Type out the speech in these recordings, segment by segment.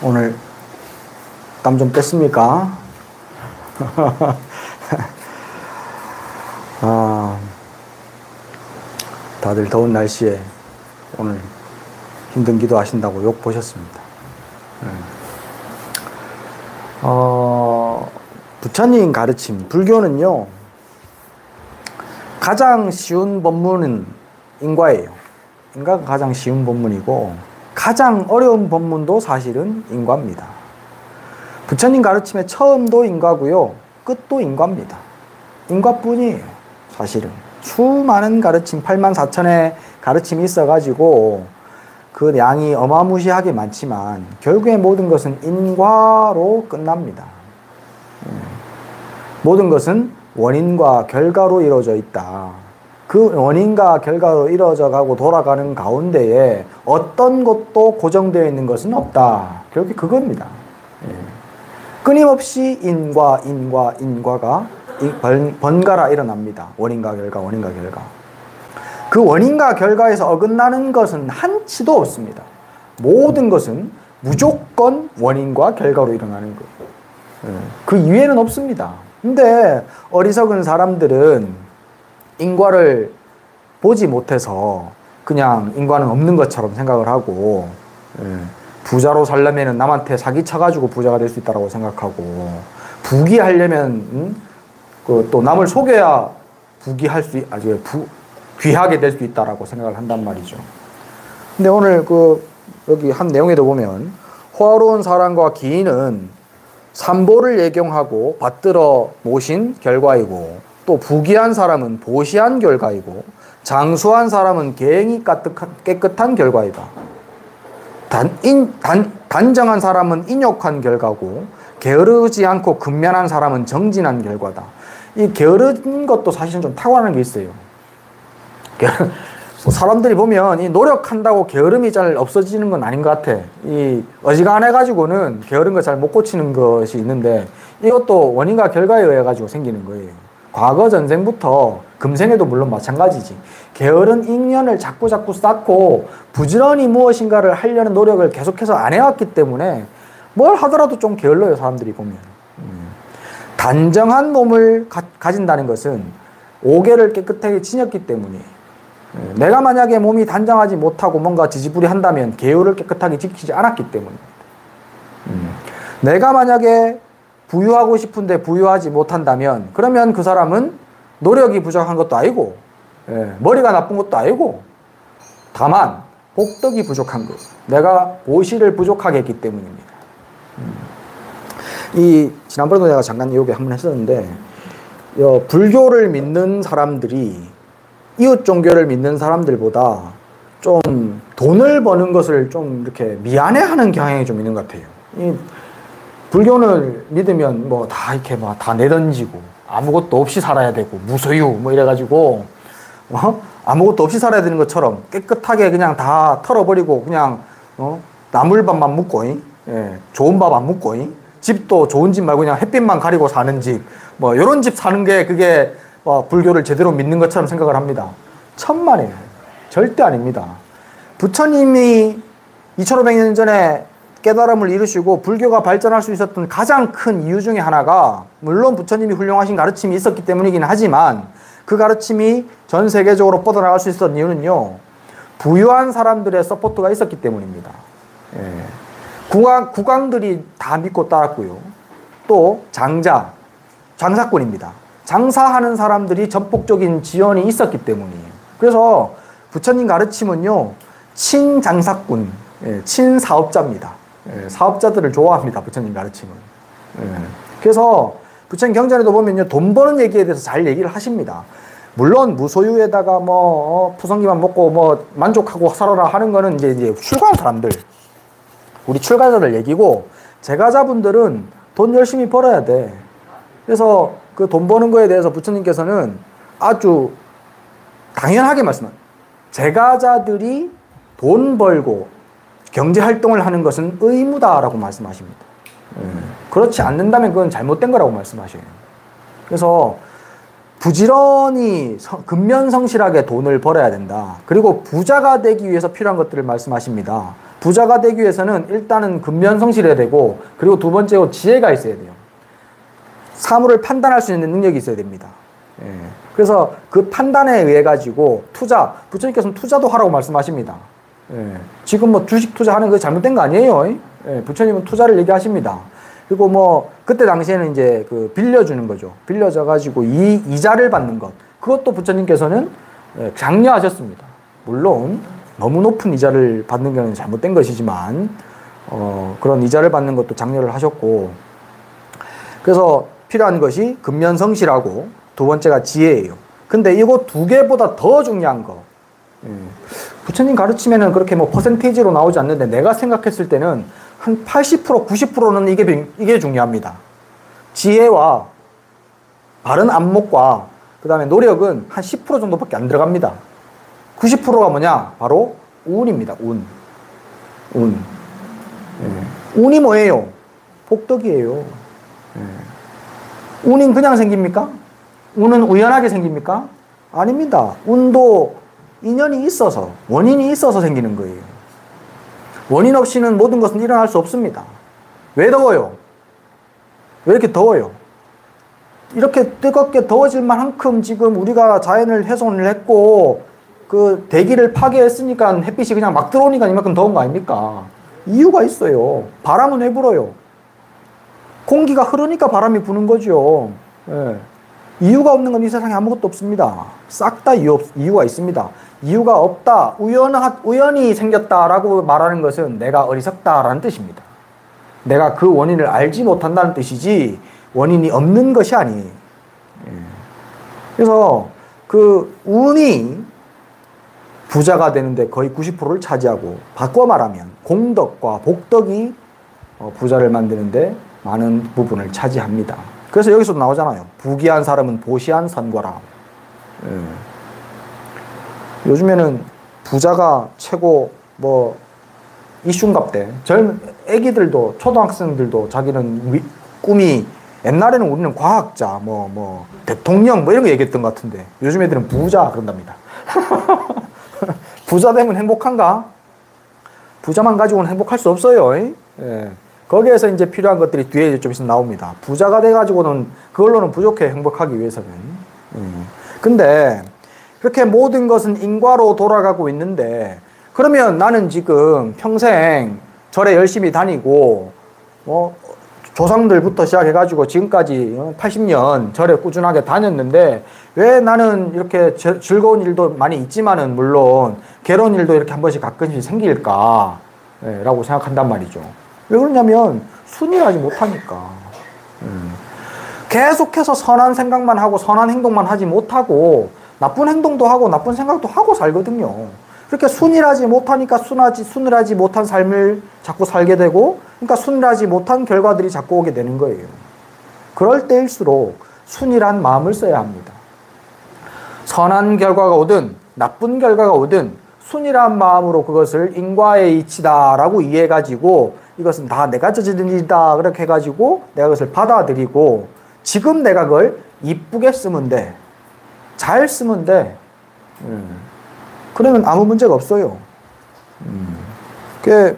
오늘 땀 좀 뺐습니까? 다들 더운 날씨에 오늘 힘든 기도 하신다고 욕 보셨습니다. 부처님 가르침, 불교는요, 가장 쉬운 법문은 인과예요. 인과가 가장 쉬운 법문이고, 가장 어려운 법문도 사실은 인과입니다. 부처님 가르침의 처음도 인과고요, 끝도 인과입니다. 인과뿐이에요, 사실은. 수많은 가르침, 84,000의 가르침이 있어가지고 그 양이 어마무시하게 많지만 결국에 모든 것은 인과로 끝납니다. 모든 것은 원인과 결과로 이루어져 있다. 그 원인과 결과로 이루어져 가고 돌아가는 가운데에 어떤 것도 고정되어 있는 것은 없다. 결국에 그겁니다. 끊임없이 인과가 번갈아 일어납니다. 원인과 결과, 원인과 결과. 그 원인과 결과에서 어긋나는 것은 한치도 없습니다. 모든 것은 무조건 원인과 결과로 일어나는 거예요. 그 이외에는 없습니다. 근데 어리석은 사람들은 인과를 보지 못해서 그냥 인과는 없는 것처럼 생각을 하고, 부자로 살려면 남한테 사기쳐가지고 부자가 될 수 있다고 생각하고, 부귀하려면 또 남을 속여야 귀하게 될 수 있다라고 생각을 한단 말이죠. 근데 오늘 여기 한 내용에도 보면, 호화로운 사람과 기인은 삼보를 예경하고 받들어 모신 결과이고, 또 부귀한 사람은 보시한 결과이고, 장수한 사람은 계행이 깨끗한 결과이다. 단정한 사람은 인욕한 결과고, 게으르지 않고 근면한 사람은 정진한 결과다. 이 게으른 것도 사실은 좀 탁월한 게 있어요. 사람들이 보면 이 노력한다고 게으름이 잘 없어지는 건 아닌 것 같아. 이 어지간해가지고는 게으른 거 잘 못 고치는 것이 있는데, 이것도 원인과 결과에 의해 가지고 생기는 거예요. 과거 전생부터 금생에도 물론 마찬가지지. 게으른 인연을 자꾸 쌓고 부지런히 무엇인가를 하려는 노력을 계속해서 안 해왔기 때문에 뭘 하더라도 좀 게을러요, 사람들이 보면. 단정한 몸을 가진다는 것은 오개를 깨끗하게 지녔기 때문이에요. 내가 만약에 몸이 단정하지 못하고 뭔가 지지부리 한다면 계율을 깨끗하게 지키지 않았기 때문입니다. 내가 만약에 부유하고 싶은데 부유하지 못한다면, 그러면 그 사람은 노력이 부족한 것도 아니고, 머리가 나쁜 것도 아니고, 다만 복덕이 부족한 것, 내가 보시를 부족하게 했기 때문입니다. 지난번에도 내가 잠깐 이야기 한번 했었는데, 불교를 믿는 사람들이 이웃 종교를 믿는 사람들보다 좀 돈을 버는 것을 좀 이렇게 미안해하는 경향이 좀 있는 것 같아요. 불교를 믿으면 다 이렇게 다 내던지고 아무것도 없이 살아야 되고 무소유 이래가지고 아무것도 없이 살아야 되는 것처럼 깨끗하게 그냥 다 털어버리고 그냥 나물밥만 묵고 좋은 밥 안 묵고 집도 좋은 집 말고 그냥 햇빛만 가리고 사는 집 이런 집 사는 게 그게 불교를 제대로 믿는 것처럼 생각을 합니다. 천만에요. 절대 아닙니다. 부처님이 2500년 전에 깨달음을 이루시고 불교가 발전할 수 있었던 가장 큰 이유 중에 하나가, 물론 부처님이 훌륭하신 가르침이 있었기 때문이긴 하지만 그 가르침이 전 세계적으로 뻗어나갈 수 있었던 이유는요, 부유한 사람들의 서포트가 있었기 때문입니다. 국왕들이 다 믿고 따랐고요. 또 장사꾼입니다. 장사하는 사람들이 전폭적인 지원이 있었기 때문이에요. 그래서 부처님 가르침은요, 친장사꾼, 친사업자입니다. 사업자들을 좋아합니다, 부처님 가르침은. 그래서 부처님 경전에도 보면요, 돈 버는 얘기에 대해서 잘 얘기를 하십니다. 물론 무소유에다가 푸성기만 먹고 만족하고 살아라 하는 거는 이제 출가한 사람들, 우리 출가자들 얘기고, 제가자분들은 돈 열심히 벌어야 돼. 그래서 그 돈 버는 거에 대해서 부처님께서는 아주 당연하게 말씀합니다. 제가자들이 돈 벌고 경제활동을 하는 것은 의무다라고 말씀하십니다. 그렇지 않는다면 그건 잘못된 거라고 말씀하셔요. 그래서 부지런히 근면성실하게 돈을 벌어야 된다. 그리고 부자가 되기 위해서 필요한 것들을 말씀하십니다. 부자가 되기 위해서는 일단은 근면성실해야 되고, 그리고 두 번째로 지혜가 있어야 돼요. 사물을 판단할 수 있는 능력이 있어야 됩니다. 예. 그래서 그 판단에 의해 가지고 부처님께서는 투자도 하라고 말씀하십니다. 예. 지금 뭐 주식 투자하는 거 잘못된 거 아니에요. 예. 부처님은 투자를 얘기하십니다. 그리고 뭐 그때 당시에는 이제 그 빌려주는 거죠. 빌려줘 가지고 이자를 받는 것. 그것도 부처님께서는 장려하셨습니다. 물론 너무 높은 이자를 받는 경우는 잘못된 것이지만 그런 이자를 받는 것도 장려를 하셨고, 그래서 필요한 것이 근면성실하고 두 번째가 지혜예요. 근데 이거 두 개보다 더 중요한 거, 부처님 가르치면은 그렇게 뭐 퍼센테이지로 나오지 않는데 내가 생각했을 때는 한 80%, 90%는 이게 중요합니다. 지혜와 바른 안목과 그 다음에 노력은 한 10% 정도밖에 안 들어갑니다. 90%가 뭐냐? 바로 운입니다. 운. 운이 뭐예요? 복덕이에요. 운은 그냥 생깁니까? 운은 우연하게 생깁니까? 아닙니다. 운도 인연이 있어서, 원인이 있어서 생기는 거예요. 원인 없이는 모든 것은 일어날 수 없습니다. 왜 더워요? 왜 이렇게 더워요? 이렇게 뜨겁게 더워질 만큼 지금 우리가 자연을 훼손을 했고 그 대기를 파괴했으니까 햇빛이 그냥 막 들어오니까 이만큼 더운 거 아닙니까? 이유가 있어요. 바람은 왜 불어요? 공기가 흐르니까 바람이 부는 거죠. 예. 이유가 없는 건 이 세상에 아무것도 없습니다. 싹 다 이유가 있습니다. 이유가 없다, 우연히 생겼다라고 말하는 것은 내가 어리석다라는 뜻입니다. 내가 그 원인을 알지 못한다는 뜻이지 원인이 없는 것이 아니에요. 그래서 그 운이 부자가 되는데 거의 90%를 차지하고, 바꿔 말하면 공덕과 복덕이 부자를 만드는데 많은 부분을 차지합니다. 그래서 여기서도 나오잖아요. 부귀한 사람은 보시한 선거라. 요즘에는 부자가 최고 뭐 이슈인갑대. 애기들도 초등학생들도 자기는 꿈이, 옛날에는 우리는 과학자, 뭐 대통령 뭐 이런 거 얘기했던 것 같은데 요즘 애들은 부자 그런답니다. 부자 되면 행복한가? 부자만 가지고는 행복할 수 없어요. 예. 거기에서 이제 필요한 것들이 뒤에 좀 있으면 나옵니다. 부자가 돼가지고는 그걸로는 부족해, 행복하기 위해서는. 근데 그렇게 모든 것은 인과로 돌아가고 있는데, 그러면 나는 지금 평생 절에 열심히 다니고 조상들부터 시작해가지고 지금까지 80년 절에 꾸준하게 다녔는데 왜 나는 이렇게 즐거운 일도 많이 있지만은 물론 괴로운 일도 이렇게 한 번씩 가끔씩 생길까? 라고 생각한단 말이죠. 왜 그러냐면 순일하지 못하니까. 계속해서 선한 생각만 하고 선한 행동만 하지 못하고 나쁜 행동도 하고 나쁜 생각도 하고 살거든요. 그렇게 순일하지 못하니까 순일하지 못한 삶을 자꾸 살게 되고, 그러니까 순일하지 못한 결과들이 자꾸 오게 되는 거예요. 그럴 때일수록 순일한 마음을 써야 합니다. 선한 결과가 오든 나쁜 결과가 오든 순일한 마음으로 그것을 인과의 이치다라고 이해해가지고 이것은 다 내가 저지른 일이다 그렇게 해가지고 내가 그것을 받아들이고, 지금 내가 그걸 이쁘게 쓰면 돼, 잘 쓰면 돼. 그러면 아무 문제가 없어요.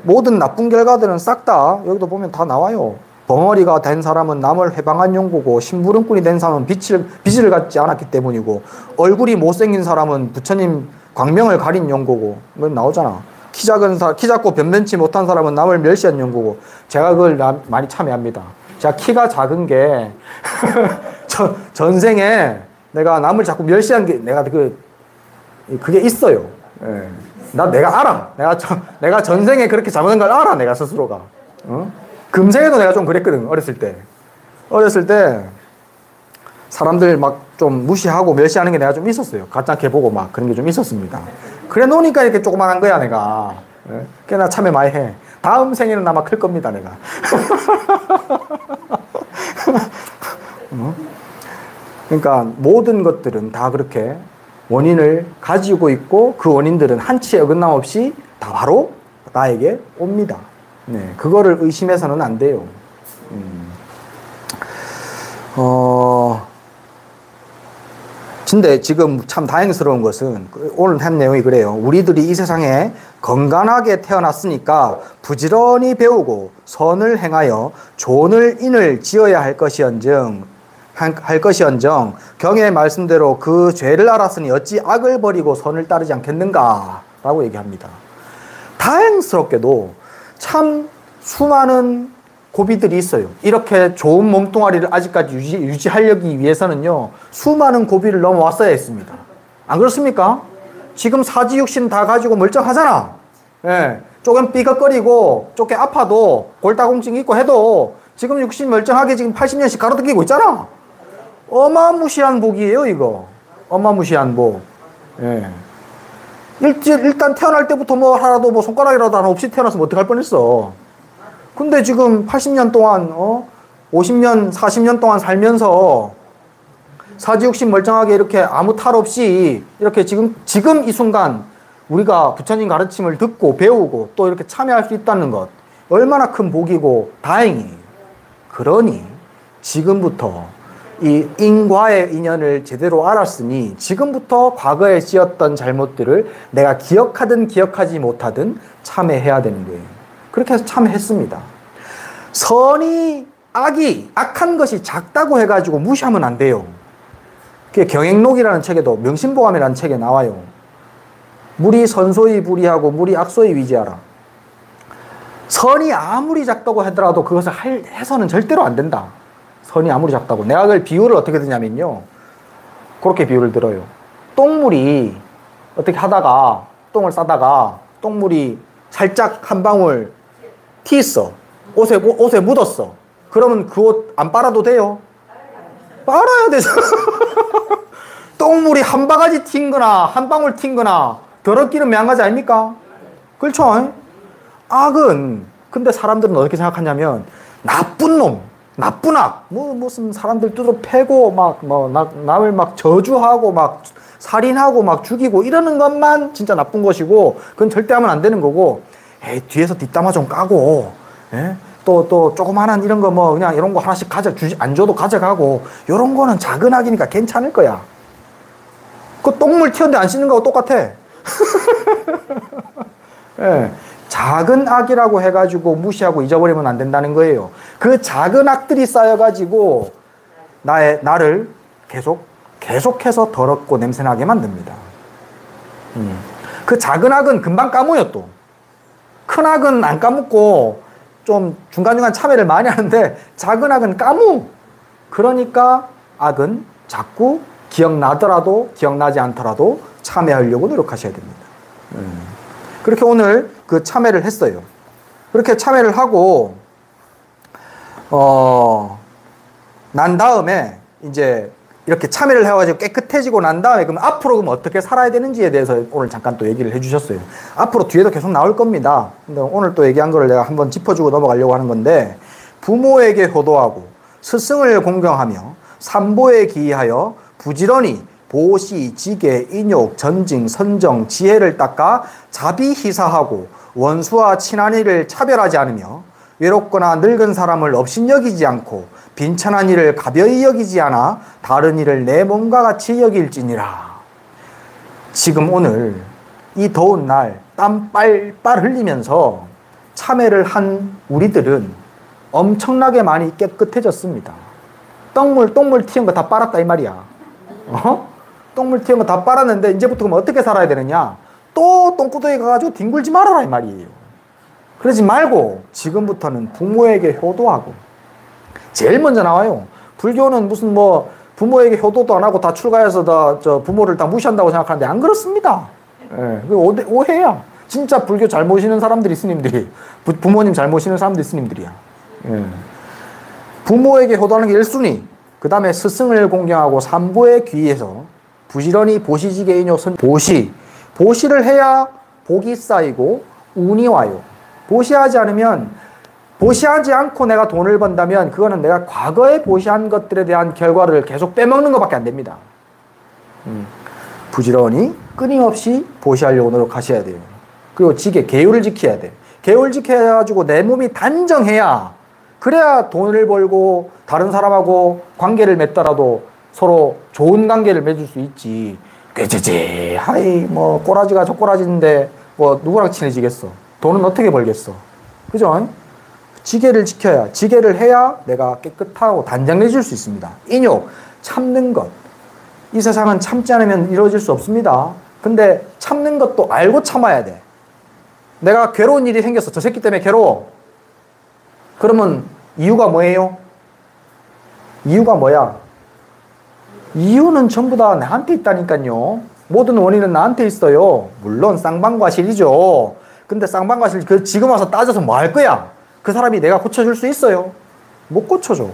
모든 나쁜 결과들은 싹 다 여기도 보면 다 나와요. 벙어리가 된 사람은 남을 해방한 용고고, 심부름꾼이 된 사람은 빚을 갖지 않았기 때문이고, 얼굴이 못생긴 사람은 부처님 광명을 가린 용고고, 그건 나오잖아. 키 작고 변변치 못한 사람은 남을 멸시한 용고고. 제가 그걸 많이 참여합니다. 제가 키가 작은 게 전생에 내가 남을 자꾸 멸시한 게 그게 있어요. 예. 내가 알아. 내가 전생에 그렇게 잘못한 걸 알아, 내가 스스로가. 금생에도 내가 좀 그랬거든, 어렸을 때. 사람들 막 좀 무시하고 멸시하는 게 내가 좀 있었어요. 가짜게 보고 막 그런 게 좀 있었습니다. 그래 놓으니까 이렇게 조그만한 거야, 내가. 예? 그래, 나 참여 많이 해. 다음 생에는 아마 클 겁니다, 내가. 그러니까 모든 것들은 다 그렇게 원인을 가지고 있고, 그 원인들은 한치의 어긋남 없이 다 바로 나에게 옵니다. 네, 그거를 의심해서는 안 돼요. 근데 지금 참 다행스러운 것은 오늘 한 내용이 그래요. 우리들이 이 세상에 건강하게 태어났으니까 부지런히 배우고 선을 행하여 좋은 인을 지어야 할 것이언정 경의 말씀대로 그 죄를 알았으니 어찌 악을 버리고 선을 따르지 않겠는가 라고 얘기합니다. 다행스럽게도 참 수많은 고비들이 있어요. 이렇게 좋은 몸뚱아리를 아직까지 유지하려기 위해서는요, 수많은 고비를 넘어왔어야 했습니다. 안 그렇습니까? 지금 사지육신 다 가지고 멀쩡하잖아. 예. 조금 삐걱거리고, 조금 아파도, 골다공증 있고 해도, 지금 육신 멀쩡하게 지금 80년씩 가로등기고 있잖아. 어마무시한 복이에요, 이거. 어마무시한 복. 예. 일단 태어날 때부터 뭐 하나도 뭐 손가락이라도 하나 없이 태어났으면 어떡할 뻔했어. 근데 지금 80년 동안, 50년, 40년 동안 살면서 사지육신 멀쩡하게 이렇게 아무 탈 없이 이렇게 지금 이 순간 우리가 부처님 가르침을 듣고 배우고 또 이렇게 참여할 수 있다는 것. 얼마나 큰 복이고 다행이에요. 그러니 지금부터 이 인과의 인연을 제대로 알았으니 지금부터 과거에 지었던 잘못들을 내가 기억하든 기억하지 못하든 참회해야 되는 거예요. 그렇게 해서 참회했습니다. 선이 악한 것이 작다고 해가지고 무시하면 안 돼요. 그게 경행록이라는 책에도 명심보감이라는 책에 나와요. 물이 선소히 불이하고 물이 악소히 위지하라. 선이 아무리 작다고 하더라도 그것을 해서는 절대로 안 된다. 선이 아무리 작다고. 내가 그걸 비유를 어떻게 드냐면요. 그렇게 비유를 들어요. 똥물이 어떻게 하다가 똥을 싸다가 똥물이 살짝 한 방울 튀었어. 옷에 묻었어. 그러면 그 옷 안 빨아도 돼요? 빨아야 되죠. 똥물이 한 바가지 튄 거나 한 방울 튄 거나 더럽기는 매한가지 아닙니까? 그렇죠? 악은 근데 사람들은 어떻게 생각하냐면 나쁜 놈, 나쁜 악, 무슨 사람들 두드러 패고 남을 막 저주하고 막 살인하고 막 죽이고 이러는 것만 진짜 나쁜 것이고 그건 절대 하면 안 되는 거고 뒤에서 뒷담화 좀 까고 또 조그만한 이런 거 그냥 이런 거 하나씩 안 줘도 가져가고 이런 거는 작은 악이니까 괜찮을 거야. 그 똥물 튀었는데 안 씻는 거하고 똑같아. 예. 작은 악이라고 해가지고 무시하고 잊어버리면 안 된다는 거예요. 그 작은 악들이 쌓여가지고 나를 계속해서 더럽고 냄새나게 만듭니다. 그 작은 악은 금방 까무요 또. 큰 악은 안 까먹고 좀 중간중간 참회를 많이 하는데 작은 악은 까무. 그러니까 악은 자꾸 기억나더라도 기억나지 않더라도 참회하려고 노력하셔야 됩니다. 그렇게 오늘 그 참회를 했어요. 그렇게 참회를 하고 난 다음에 이제 이렇게 참회를 해가지고 깨끗해지고 난 다음에 그럼 앞으로 그럼 어떻게 살아야 되는지에 대해서 오늘 잠깐 또 얘기를 해주셨어요. 앞으로 뒤에도 계속 나올 겁니다. 근데 오늘 또 얘기한 거를 내가 한번 짚어주고 넘어가려고 하는 건데 부모에게 효도하고 스승을 공경하며 삼보에 기이하여 부지런히 보시, 지계, 인욕, 전징, 선정, 지혜를 닦아 자비희사하고 원수와 친한 이를 차별하지 않으며 외롭거나 늙은 사람을 업신여기지 않고 빈천한 일을 가벼이 여기지 않아 다른 일을 내 몸과 같이 여길지니라. 지금 오늘 이 더운 날 땀 빨빨 흘리면서 참회를 한 우리들은 엄청나게 많이 깨끗해졌습니다. 똥물 튀은 거 다 빨았다 이 말이야. 똥물 튀은 거 다 빨았는데 이제부터 그럼 어떻게 살아야 되느냐? 또 똥구덩이 가가지고 뒹굴지 말아라 이 말이에요. 그러지 말고 지금부터는 부모에게 효도하고. 제일 먼저 나와요. 불교는 무슨 부모에게 효도도 안 하고 다 출가해서 부모를 다 무시한다고 생각하는데 안 그렇습니다. 예, 오해야. 진짜 불교 잘 모시는 사람들이 스님들이, 부모님 잘 모시는 사람들이 스님들이야. 예. 부모에게 효도하는 게 1순위. 그 다음에 스승을 공경하고 삼보에 귀해서 부지런히 보시지게 인효선 보시를 해야 복이 쌓이고 운이 와요. 보시하지 않고 내가 돈을 번다면 그거는 내가 과거에 보시한 것들에 대한 결과를 계속 빼먹는 것밖에 안 됩니다. 부지런히 끊임없이 보시하려고 노력하셔야 돼요. 그리고 계율을 지켜야 돼. 계율 지켜가지고 내 몸이 단정해야 그래야 돈을 벌고 다른 사람하고 관계를 맺더라도 서로 좋은 관계를 맺을 수 있지. 꾀죄죄, 하이, 뭐, 꼬라지가 저 꼬라지인데, 뭐, 누구랑 친해지겠어? 돈은 어떻게 벌겠어? 그죠? 지계를 지켜야, 지계를 해야 내가 깨끗하고 단정해질 수 있습니다. 인욕, 참는 것. 이 세상은 참지 않으면 이루어질 수 없습니다. 근데 참는 것도 알고 참아야 돼. 내가 괴로운 일이 생겼어. 저 새끼 때문에 괴로워. 그러면 이유가 뭐예요? 이유가 뭐야? 이유는 전부 다 나한테 있다니까요. 모든 원인은 나한테 있어요. 물론 쌍방과실이죠. 근데 쌍방과실 그 지금 와서 따져서 뭐 할 거야? 그 사람이 내가 고쳐줄 수 있어요? 못 고쳐줘.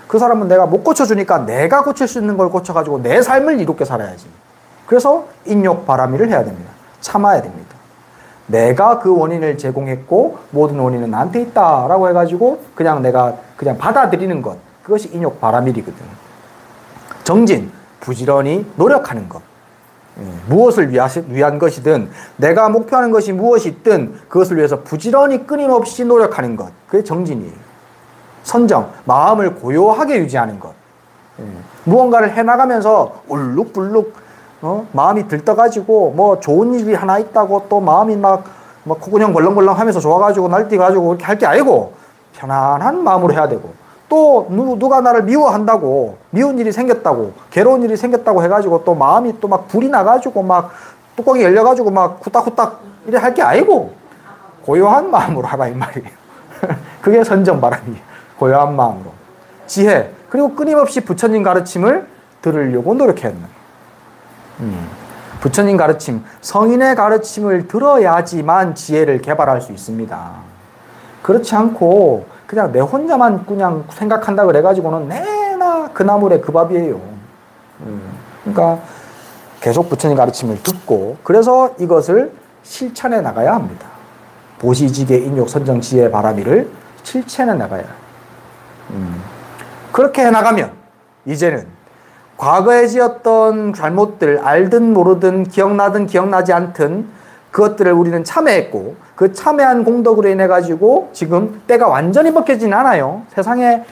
그 사람은 내가 못 고쳐주니까 내가 고칠 수 있는 걸 고쳐가지고 내 삶을 이롭게 살아야지. 그래서 인욕 바라미를 해야 됩니다. 참아야 됩니다. 내가 그 원인을 제공했고 모든 원인은 나한테 있다라고 해가지고 그냥 내가 그냥 받아들이는 것. 그것이 인욕 바라밀이거든. 정진, 부지런히 노력하는 것. 무엇을 위한 것이든 내가 목표하는 것이 무엇이든 그것을 위해서 부지런히 끊임없이 노력하는 것. 그게 정진이에요. 선정, 마음을 고요하게 유지하는 것. 무언가를 해나가면서 울룩불룩 마음이 들떠가지고 뭐 좋은 일이 하나 있다고 또 마음이 막 콧구녕 벌렁벌렁 하면서 좋아가지고 날뛰가지고 이렇게 할 게 아니고 편안한 마음으로 해야 되고 또 누가 나를 미워한다고 미운 일이 생겼다고 괴로운 일이 생겼다고 해가지고 또 마음이 또 막 불이 나가지고 막 뚜껑이 열려가지고 막 후딱후딱 이래 할 게 아니고 고요한 마음으로 하라 이 말이에요. 그게 선정바람이에요. 고요한 마음으로. 지혜. 그리고 끊임없이 부처님 가르침을 들으려고 노력해야 한다. 부처님 가르침, 성인의 가르침을 들어야지만 지혜를 개발할 수 있습니다. 그렇지 않고 그냥 내 혼자만 그냥 생각한다 그래가지고는 내나 그 나물에 그 밥이에요. 그러니까 계속 부처님 가르침을 듣고 그래서 이것을 실천해 나가야 합니다. 보시지계 인욕 선정 지혜 바라미를 실천해 나가야 해요. 그렇게 해나가면 이제는 과거에 지었던 잘못들 알든 모르든 기억나든 기억나지 않든 그것들을 우리는 참회했고 그 참회한 공덕으로 인해 가지고 지금 때가 완전히 벗겨지진 않아요. 세상에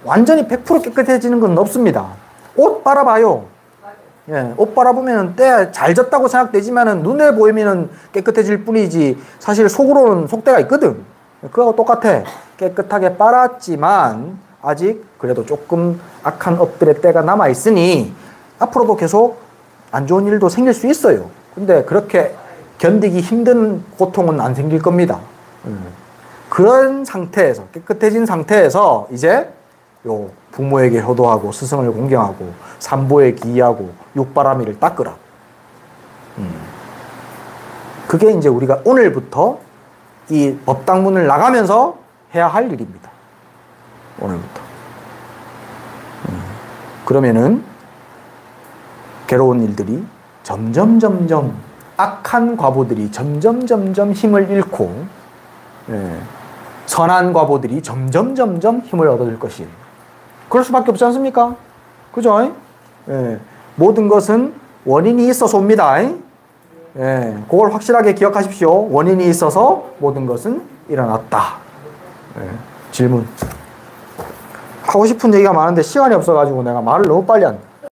완전히 100% 깨끗해지는 건 없습니다. 옷 빨아봐요. 예, 옷 빨아보면 때 잘 졌다고 생각되지만은 눈에 보이면은 깨끗해질 뿐이지 사실 속으로는 속때가 있거든. 그거하고 똑같아. 깨끗하게 빨았지만 아직 그래도 조금 악한 업들의 때가 남아있으니 앞으로도 계속 안 좋은 일도 생길 수 있어요. 근데 그렇게 견디기 힘든 고통은 안 생길 겁니다. 그런 상태에서 깨끗해진 상태에서 이제 요 부모에게 효도하고 스승을 공경하고 삼보에 기이하고 육바라미를 닦으라. 그게 이제 우리가 오늘부터 이 법당문을 나가면서 해야 할 일입니다. 오늘부터. 그러면은 괴로운 일들이 점점 악한 과보들이 점점 힘을 잃고 선한 과보들이 점점 힘을 얻어줄 것이에요. 그럴 수밖에 없지 않습니까? 그죠? 모든 것은 원인이 있어서 옵니다. 그걸 확실하게 기억하십시오. 원인이 있어서 모든 것은 일어났다. 질문. 하고 싶은 얘기가 많은데 시간이 없어가지고 내가 말을 너무 빨리 한다.